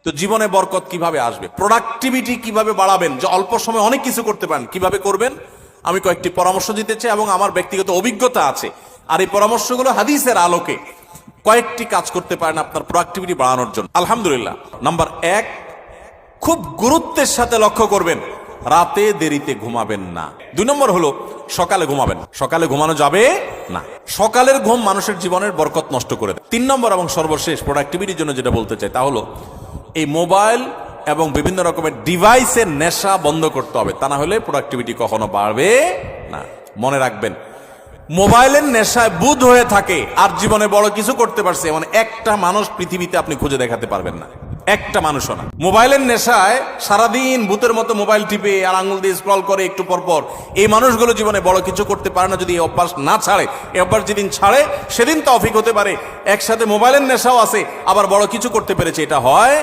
তো জীবনে বরকত কিভাবে আসবে, প্রোডাক্টিভিটি কিভাবে বাড়াবেন, যে অল্প সময় অনেক কিছু করতে পারেন, কিভাবে করবেন আমি কয়েকটি পরামর্শ দিতে চাই এবং আমার ব্যক্তিগত অভিজ্ঞতা আছে। আর এই পরামর্শগুলো হাদিসের আলোকে কয়েকটি কাজ করতে পারেন আপনার প্রোডাক্টিভিটি বাড়ানোর জন্য। আলহামদুলিল্লাহ, নাম্বার 1, খুব গুরুত্বের সাথে লক্ষ্য করবেন, রাতে দেরিতে ঘুমাবেন না। 2 নম্বর হলো সকালে ঘুমাবেন। সকালে ঘুমানো যাবে না, সকালের ঘুম মানুষের জীবনের বরকত নষ্ট করে দেয়। 3 নম্বর এবং সর্বশেষ প্রোডাক্টিভিটির জন্য যেটা বলতে চাই তা হলো এই মোবাইল এবং বিভিন্ন রকমের ডিভাইসের নেশা বন্ধ করতে হবে, তা না হলে প্রোডাক্টিভিটি কখনো বাড়বে না। মনে রাখবেন, মোবাইলের নেশায় বুধ হয়ে থাকে আর জীবনে বড় কিছু করতে পারছে এমন একটা মানুষ পৃথিবীতে আপনি খুঁজে দেখাতে পারবেন না, একটা মানুষও না। মোবাইলের নেশায় সারাদিন ভূতের মতো মোবাইল টিপে আর আঙুল দিয়ে স্ক্রল করে একটু পর পর, এই মানুষগুলো জীবনে বড় কিছু করতে পারে না যদি এই অভ্যাস না ছাড়ে। এই অভ্যাস যেদিন ছাড়ে সেদিন তৌফিক হতে পারে একসাথে মোবাইলের নেশাও আছে আবার বড় কিছু করতে পেরেছে, এটা হয়।